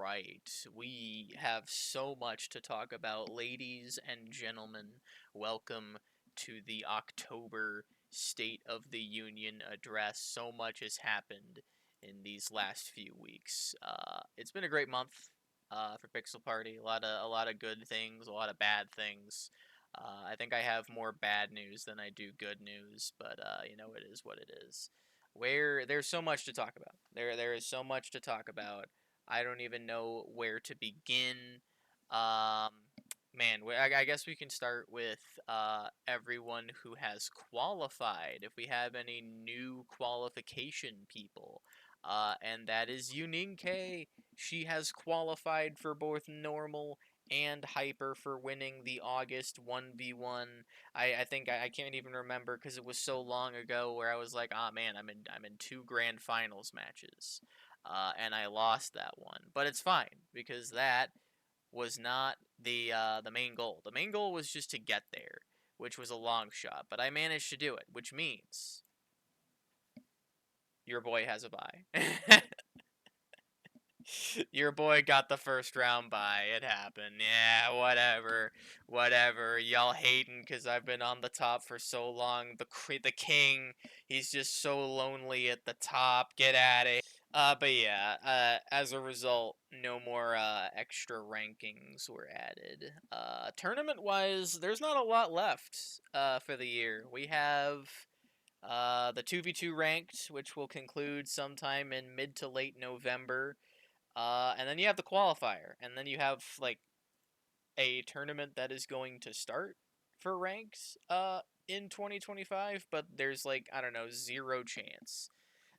right. We have so much to talk about. Ladies and gentlemen, welcome to the October State of the Union address. So much has happened in these last few weeks. It's been a great month for Pixel Party. A lot of good things, a lot of bad things. I think I have more bad news than I do good news, but it is what it is. Where there's so much to talk about. There is so much to talk about. I don't even know where to begin. Um, man, I guess we can start with everyone who has qualified. If we have any new qualification people, and that is Unique K. She has qualified for both normal and hyper for winning the August 1v1. I think I can't even remember because it was so long ago where I was like, ah man, I'm in two grand finals matches, and I lost that one. But it's fine because that was not the main goal. The main goal was just to get there, which was a long shot. But I managed to do it, which means your boy has a bye. Your boy got the first round bye. It happened. Yeah, whatever. Whatever. Y'all hating because I've been on the top for so long. The king, he's just so lonely at the top. Get at it. But yeah, as a result, no more extra rankings were added. Tournament-wise, there's not a lot left for the year. We have the 2v2 ranked, which will conclude sometime in mid to late November. And then you have the qualifier, and then you have like a tournament that is going to start for ranks in 2025, but there's like I don't know, zero chance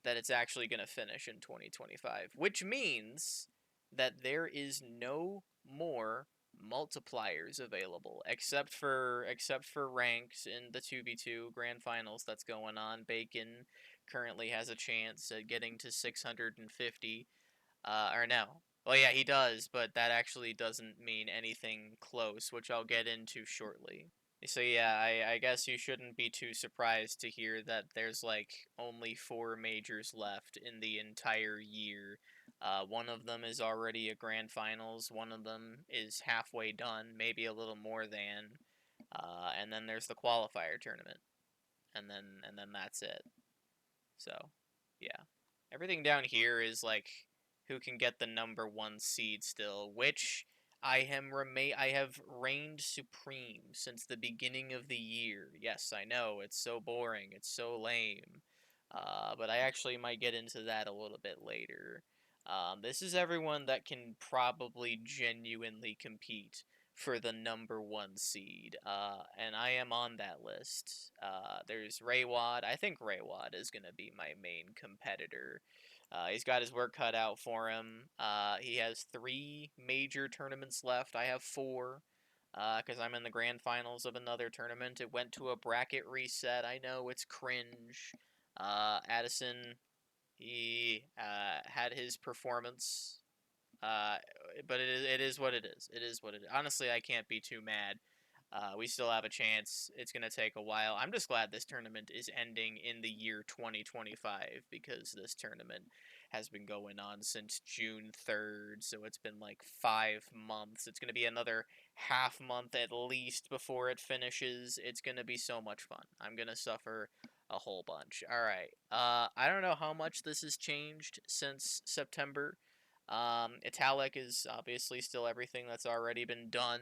that it's actually going to finish in 2025, which means that there is no more multipliers available except for ranks in the 2v2 grand finals that's going on. Bacon currently has a chance at getting to 650. Or no. Well, yeah, he does, but that actually doesn't mean anything close, which I'll get into shortly. So yeah, I guess you shouldn't be too surprised to hear that there's like only four majors left in the entire year. One of them is already a grand finals. One of them is halfway done, maybe a little more than. And then there's the qualifier tournament, and then that's it. So, yeah. Everything down here is like who can get the number one seed still, which I have reigned supreme since the beginning of the year. Yes, I know, it's so boring, it's so lame. But I actually might get into that a little bit later. This is everyone that can probably genuinely compete for the number one seed, and I am on that list. There's Raywad. I think Raywad is going to be my main competitor. He's got his work cut out for him. He has three major tournaments left. I have four, because I'm in the grand finals of another tournament. It went to a bracket reset. I know it's cringe. Addison, he had his performance, uh, but it is what it is. It is what it is. Honestly, I can't be too mad. We still have a chance. It's going to take a while. I'm just glad this tournament is ending in the year 2025 because this tournament has been going on since June 3rd. So it's been like 5 months. It's going to be another half month at least before it finishes. It's going to be so much fun. I'm going to suffer a whole bunch. All right. I don't know how much this has changed since September. Italic is obviously still everything that's already been done.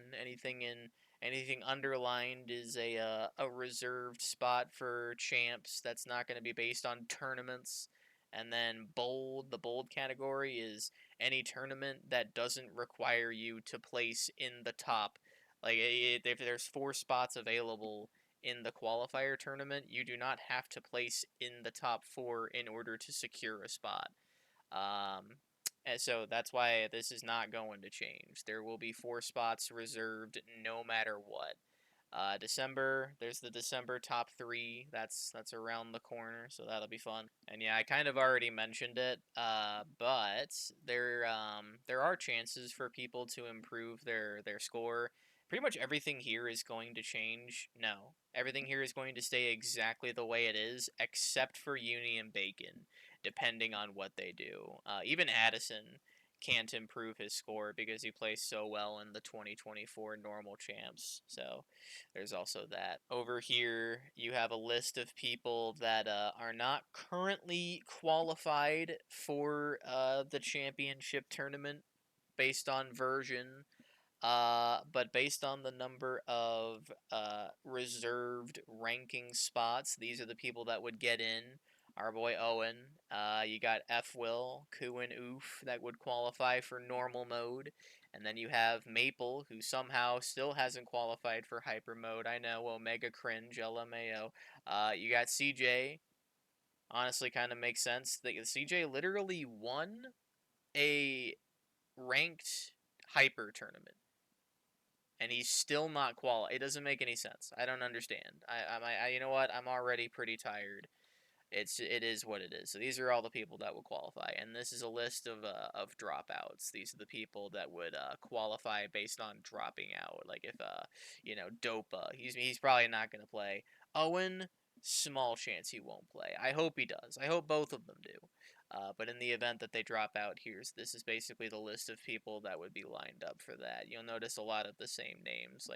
Anything underlined is a reserved spot for champs that's not going to be based on tournaments. And then bold, the bold category is any tournament that doesn't require you to place in the top. Like if there's four spots available in the qualifier tournament, you do not have to place in the top four in order to secure a spot. Um, and so that's why this is not going to change. There will be four spots reserved no matter what. December, there's the December top three. That's around the corner, so that'll be fun. And yeah, I kind of already mentioned it, but there are chances for people to improve their score. Pretty much everything here is going to change. No, everything here is going to stay exactly the way it is, except for Uni and Bacon, depending on what they do. Even Addison can't improve his score because he plays so well in the 2024 normal champs. So there's also that. Over here, you have a list of people that are not currently qualified for the championship tournament based on version. But based on the number of reserved ranking spots, these are the people that would get in. Our boy Owen. You got F Will, Koo, and Oof that would qualify for normal mode. And then you have Maple, who somehow still hasn't qualified for hyper mode. I know, Omega Cringe, LMAO. You got CJ. Honestly, kind of makes sense. CJ literally won a ranked hyper tournament and he's still not qualified. It doesn't make any sense. I don't understand. You know what? I'm already pretty tired. It is what it is. So these are all the people that will qualify, and this is a list of dropouts. These are the people that would qualify based on dropping out. Like if Dopa, he's probably not gonna play. Owen, small chance he won't play. I hope he does. I hope both of them do. But in the event that they drop out, this is basically the list of people that would be lined up for that. You'll notice a lot of the same names,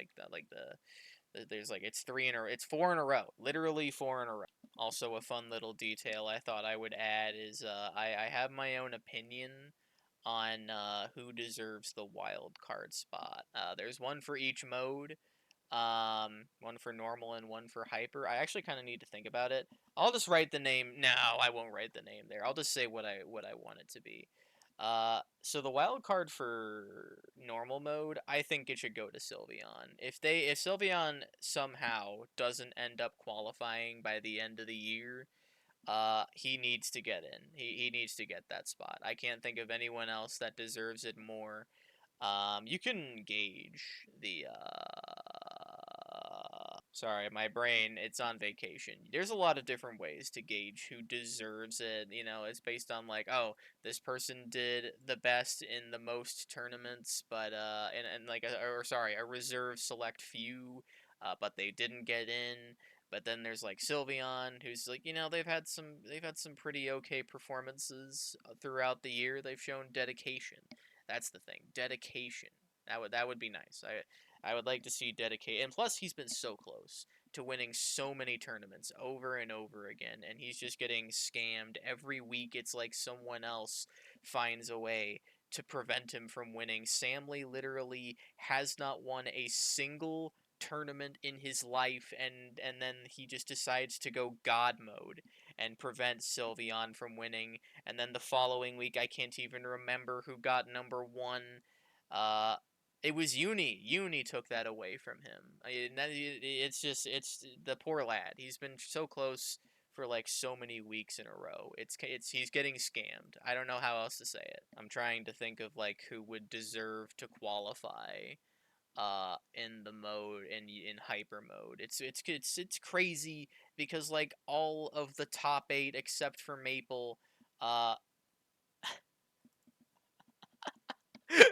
there's it's 4 in a row, literally 4 in a row. Also, a fun little detail I thought I would add is I have my own opinion on who deserves the wild card spot. There's one for each mode. One for normal and one for hyper. I actually kind of need to think about it. I'll just write the name. No, I won't write the name there. I'll just say what I want it to be. So the wild card for normal mode, I think it should go to Sylveon. If Sylveon somehow doesn't end up qualifying by the end of the year, he needs to get in. He needs to get that spot. I can't think of anyone else that deserves it more. You can gauge the sorry, my brain, it's on vacation. There's a lot of different ways to gauge who deserves it. It's based on like, oh, this person did the best in the most tournaments, but and like a reserve select few, but they didn't get in. But then there's like Sylveon, who's like, they've had some pretty okay performances throughout the year. They've shown dedication. That's the thing, dedication. That would be nice. I would like to see dedicate, and plus he's been so close to winning so many tournaments over and over again, and he's just getting scammed every week. It's like someone else finds a way to prevent him from winning. Samly literally has not won a single tournament in his life, and then he just decides to go god mode and prevent Sylveon from winning. And then the following week, I can't even remember who got number one. Uh, it was Uni. Uni took that away from him. It's the poor lad. He's been so close for like so many weeks in a row. He's getting scammed. I don't know how else to say it. I'm trying to think of like who would deserve to qualify in the mode in hyper mode. It's crazy because like all of the top 8 except for Maple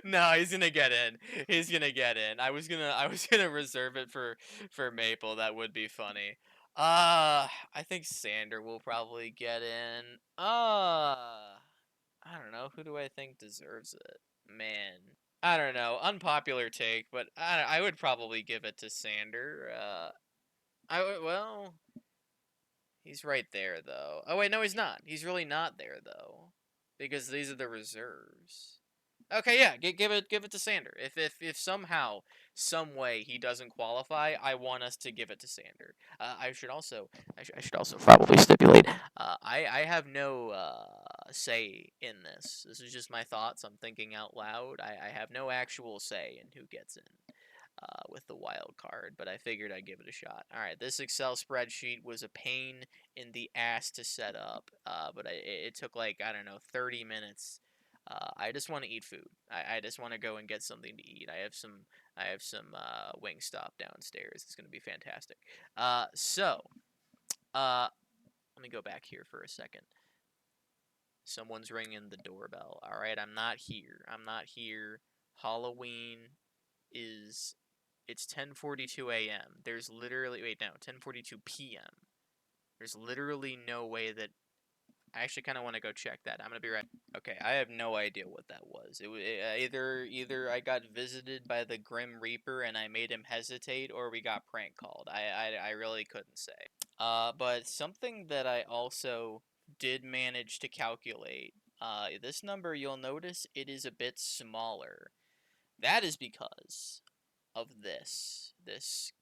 no, he's gonna get in. He's gonna get in. I was gonna reserve it for Maple. That would be funny. I think Sander will probably get in. I don't know. Who do I think deserves it? Man, I don't know. Unpopular take, but I would probably give it to Sander. Well, he's right there though. Oh wait, no, he's not. He's really not there though, because these are the reserves. Okay, yeah, give it to Sander. If somehow, some way he doesn't qualify, I want us to give it to Sander. I should also probably stipulate. I have no say in this. This is just my thoughts. I'm thinking out loud. I have no actual say in who gets in with the wild card, but I figured I'd give it a shot. All right, this Excel spreadsheet was a pain in the ass to set up, but it took like, I don't know, 30 minutes. I just want to eat food. I just want to go and get something to eat. I have some Wingstop downstairs. It's gonna be fantastic. Uh, let me go back here for a second. Someone's ringing the doorbell. All right, I'm not here. I'm not here. Halloween is it's 10:42 a.m. There's literally 10:42 p.m. There's literally no way that I actually kind of want to go check that. I'm gonna be right. Okay, I have no idea what that was. Either I got visited by the Grim Reaper and I made him hesitate, or we got prank called. I really couldn't say. But something that I also did manage to calculate. This number, you'll notice it is a bit smaller. That is because of this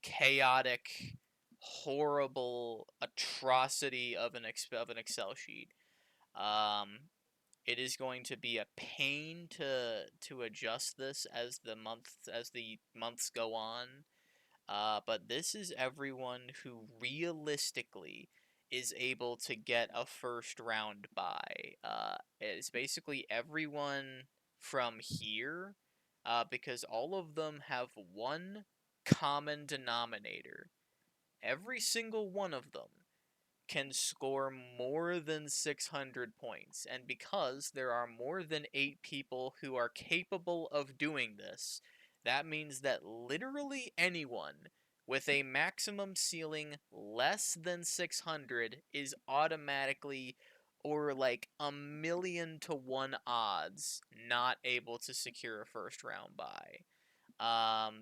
chaotic, horrible atrocity of an Excel sheet. Um, it is going to be a pain to adjust this as the months go on. But this is everyone who realistically is able to get a first round bye. It's basically everyone from here, because all of them have one common denominator. Every single one of them can score more than 600 points. And because there are more than 8 people who are capable of doing this, that means that literally anyone with a maximum ceiling less than 600 is automatically, or like a million to 1 odds, not able to secure a first round bye.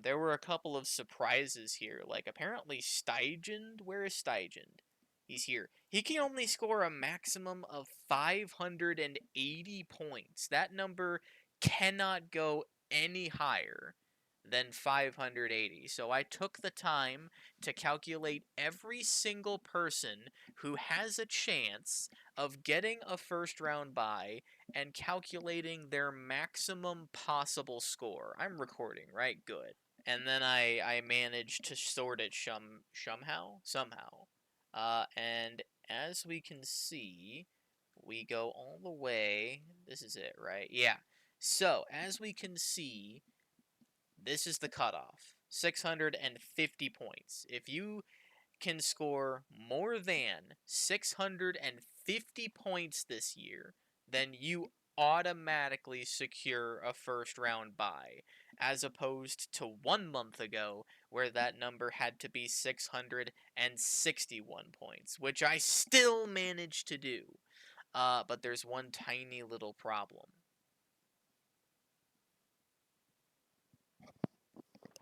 There were a couple of surprises here. Like, apparently Stygian, where is Stygian? He's here. He can only score a maximum of 580 points. That number cannot go any higher than 580. So I took the time to calculate every single person who has a chance of getting a first round bye and calculating their maximum possible score. I'm recording, right? Good. And then I managed to sort it somehow. And as we can see, we go all the way. This is it, right? Yeah. So, as we can see, this is the cutoff. 650 points. If you can score more than 650 points this year, then you automatically secure a first round bye, as opposed to 1 month ago, where that number had to be 661 points, which I still managed to do. But there's one tiny little problem.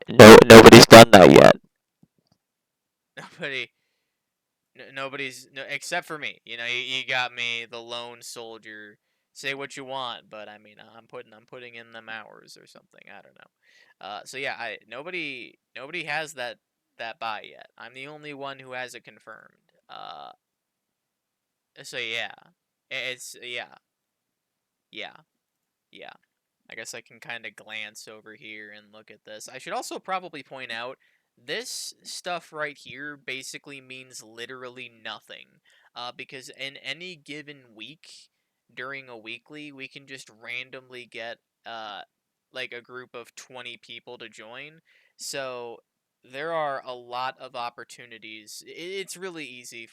No, nobody's done that yet. Nobody nobody's no, except for me. You got me, the lone soldier. Say what you want, but I mean, I'm putting in them hours or something. I don't know. So yeah, I nobody has that buy yet. I'm the only one who has it confirmed. So yeah, it's yeah, yeah. I guess I can kind of glance over here and look at this. I should also probably point out this stuff right here basically means literally nothing. Because in any given week, during a weekly, we can just randomly get uh, like a group of 20 people to join. So there are a lot of opportunities. It's really easy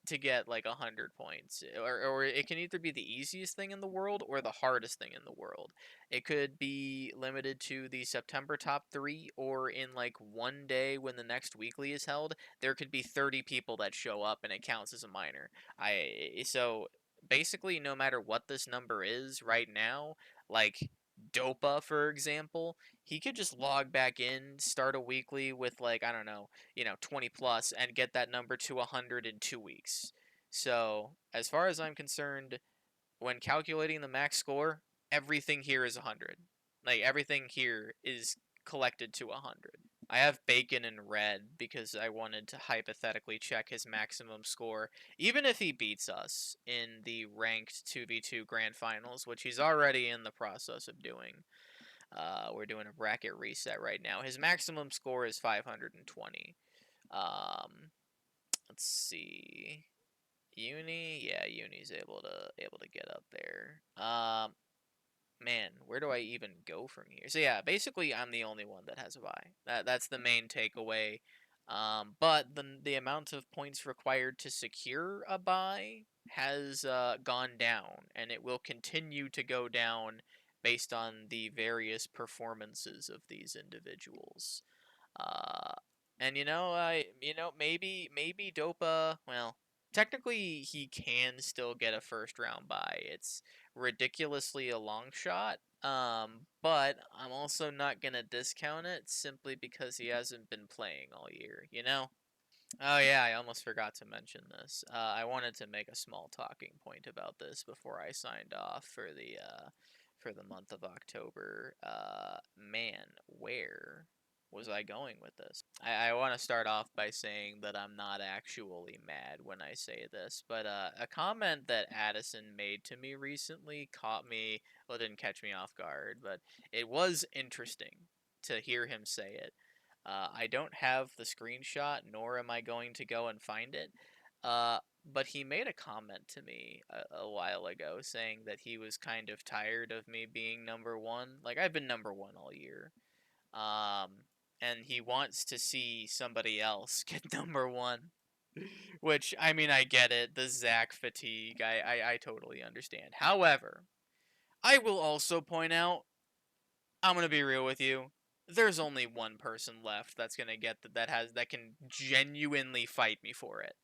to get like 100 points, or it can either be the easiest thing in the world or the hardest thing in the world. It could be limited to the September top 3, or in like one day when the next weekly is held, there could be 30 people that show up and it counts as a minor. I so basically, no matter what this number is right now, like Dopa, for example, he could just log back in, start a weekly with like, I don't know, 20 plus, and get that number to 100 in 2 weeks. So, as far as I'm concerned, when calculating the max score, everything here is 100. Like, everything here is collected to 100. I have Bacon in red because I wanted to hypothetically check his maximum score, even if he beats us in the ranked 2v2 grand finals, which he's already in the process of doing. We're doing a bracket reset right now. His maximum score is 520. Um, let's see. Uni, yeah, Uni's able to get up there. Man, where do I even go from here? So yeah, basically I'm the only one that has a buy. That's the main takeaway. But the amount of points required to secure a buy has gone down, and it will continue to go down based on the various performances of these individuals. Uh, and maybe Dopa. Well, technically he can still get a first round bye. It's ridiculously a long shot. But I'm also not gonna discount it simply because he hasn't been playing all year, you know? Oh yeah, I almost forgot to mention this. I wanted to make a small talking point about this before I signed off for the month of October. Man, where was I going with this? I want to start off by saying that I'm not actually mad when I say this, but a comment that Addison made to me recently caught me. Well, it didn't catch me off guard, but it was interesting to hear him say it. I don't have the screenshot, nor am I going to go and find it. Uh, but he made a comment to me a while ago saying that he was kind of tired of me being number one. Like, I've been number one all year. Um, and he wants to see somebody else get number one. Which, I mean, I get it. The Zach fatigue. I totally understand. However, I will also point out I'm gonna be real with you. There's only one person left that's gonna get that can genuinely fight me for it,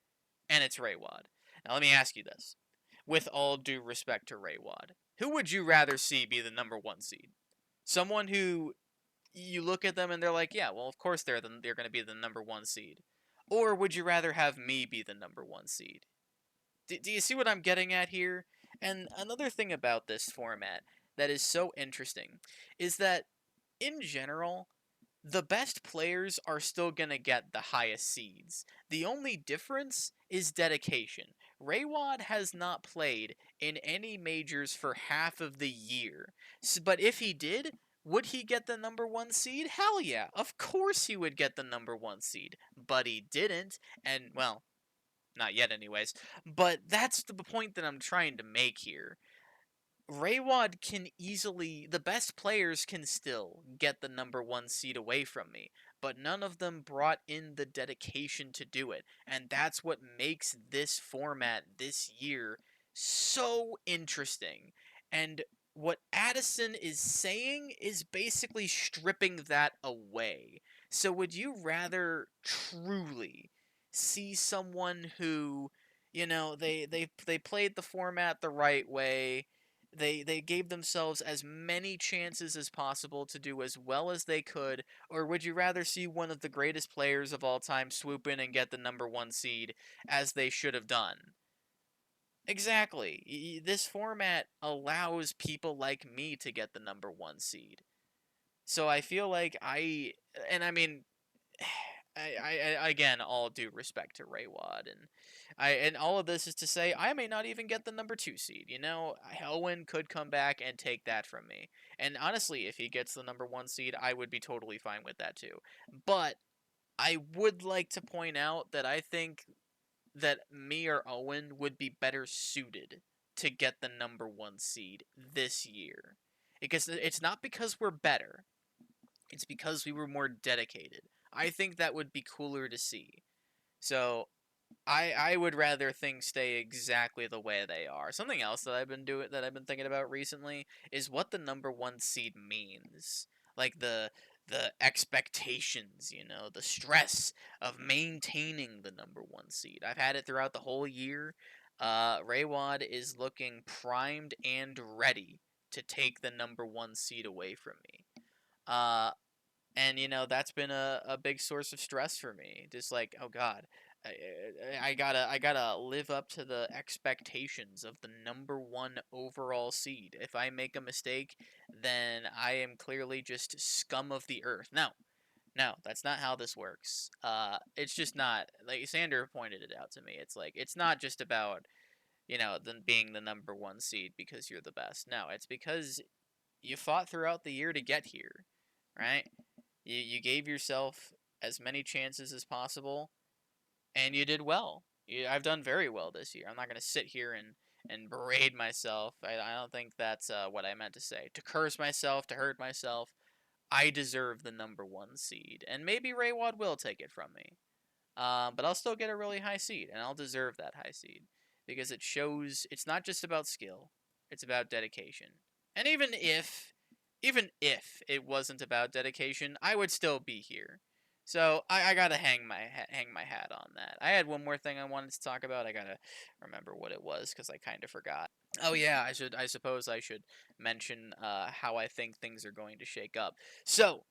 and it's Raywad. Now let me ask you this: with all due respect to Raywad, who would you rather see be the number one seed? Someone who you look at them and they're like, yeah, well, of course they're gonna be the number one seed, or would you rather have me be the number one seed? Do you see what I'm getting at here? And another thing about this format that is so interesting is that in general, the best players are still going to get the highest seeds. The only difference is dedication. Raywad has not played in any majors for half of the year. But if he did, would he get the number one seed? Hell yeah. Of course he would get the number one seed. But he didn't. And, well, not yet, anyways. But that's the point that I'm trying to make here. Raywad can easily, the best players can still get the number one seed away from me, but none of them brought in the dedication to do it. And that's what makes this format this year so interesting. And what Addison is saying is basically stripping that away. So would you rather truly see someone who, they played the format the right way, they gave themselves as many chances as possible to do as well as they could, or would you rather see one of the greatest players of all time swoop in and get the number one seed as they should have done? Exactly. This format allows people like me to get the number one seed. So I feel like and I mean, I again, all due respect to Raywad, and all of this is to say I may not even get the number two seed. Owen could come back and take that from me. And honestly, if he gets the number one seed, I would be totally fine with that too. But I would like to point out that I think that me or Owen would be better suited to get the number one seed this year. Because it's not because we're better, it's because we were more dedicated. I think that would be cooler to see. So I would rather things stay exactly the way they are. Something else that I've been thinking about recently is what the number one seed means. Like the expectations, the stress of maintaining the number one seed. I've had it throughout the whole year. Raywad is looking primed and ready to take the number one seed away from me. Uh, and that's been a big source of stress for me, just like, oh god, I gotta live up to the expectations of the number one overall seed. If I make a mistake, then I am clearly just scum of the earth. No, that's not how this works. It's just not, like Sander pointed it out to me. It's like, it's not just about being the number one seed because you're the best. No, it's because you fought throughout the year to get here, right? You gave yourself as many chances as possible, and you did well. I've done very well this year. I'm not going to sit here and berate myself. I don't think that's what I meant to say. To curse myself, to hurt myself. I deserve the number one seed. And maybe Raywad will take it from me. But I'll still get a really high seed, and I'll deserve that high seed. Because it shows it's not just about skill, it's about dedication. And even if it wasn't about dedication, I would still be here. So I gotta hang my hat on that. I had one more thing I wanted to talk about. I gotta remember what it was because I kind of forgot. Oh yeah, I suppose I should mention how I think things are going to shake up. So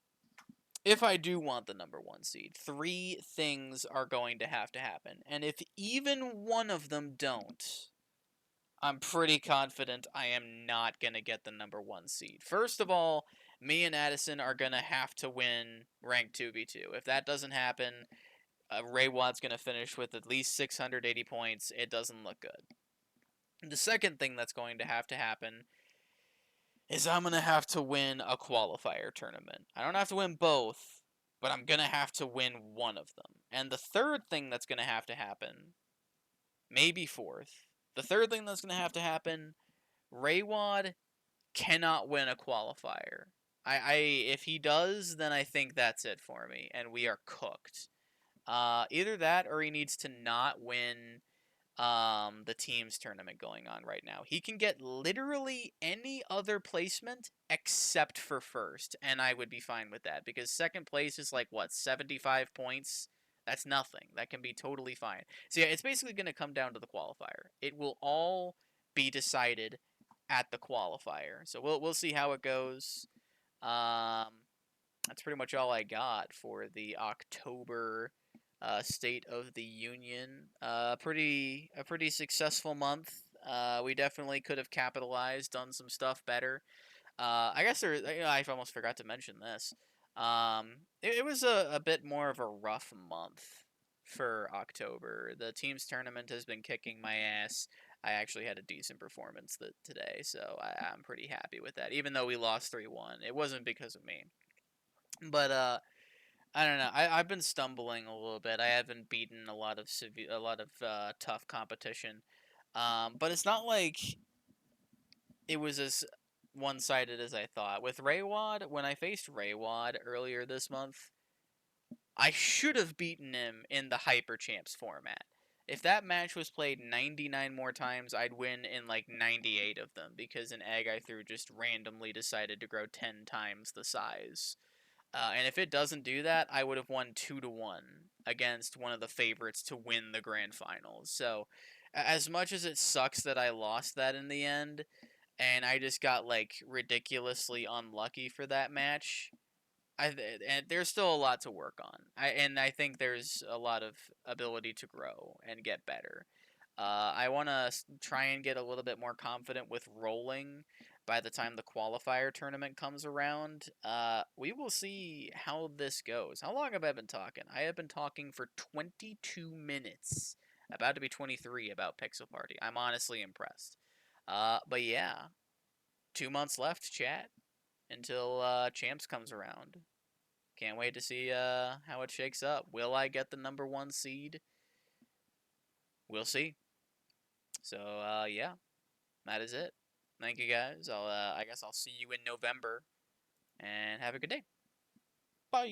if I do want the number one seed, three things are going to have to happen, and if even one of them don't, I'm pretty confident I am not going to get the number one seed. First of all, me and Addison are going to have to win rank 2v2. If that doesn't happen, Ray Watt's going to finish with at least 680 points. It doesn't look good. The second thing that's going to happen is I'm going to have to win a qualifier tournament. I don't have to win both, but I'm going to have to win one of them. And the third thing that's going to happen, maybe fourth, the third thing that's going to happen, Raywad cannot win a qualifier. If he does, then I think that's it for me, and we are cooked. Either that or he needs to not win the teams tournament going on right now. He can get literally any other placement except for first, and I would be fine with that because second place is like what, 75 points? That's nothing. That can be totally fine. So yeah, it's basically going to come down to the qualifier. It will all be decided at the qualifier. So we'll see how it goes. Um, that's pretty much all I got for the October State of the Union. A pretty successful month. We definitely could have capitalized, done some stuff better. I guess I almost forgot to mention this. It was a bit more of a rough month for October. The team's tournament has been kicking my ass. I actually had a decent performance today, so I'm pretty happy with that. Even though we lost 3-1, it wasn't because of me. But I don't know. I've been stumbling a little bit. I haven't beaten a lot of tough competition. But it's not like it was as one-sided as I thought. With Raywad, when I faced Raywad earlier this month, I should have beaten him in the Hyper Champs format. If that match was played 99 more times, I'd win in like 98 of them because an egg I threw just randomly decided to grow 10 times the size. And if it doesn't do that, I would have won 2-1 against one of the favorites to win the grand finals. So, as much as it sucks that I lost that in the end, and I just got like ridiculously unlucky for that match, and there's still a lot to work on. I think there's a lot of ability to grow and get better. I want to try and get a little bit more confident with rolling by the time the qualifier tournament comes around. We will see how this goes. How long have I been talking? I have been talking for 22 minutes, about to be 23 about Pixel Party. I'm honestly impressed. But yeah, 2 months left, chat, until Champs comes around. Can't wait to see how it shakes up. Will I get the number one seed? We'll see. So yeah, that is it. Thank you guys. I guess I'll see you in November, and have a good day. Bye.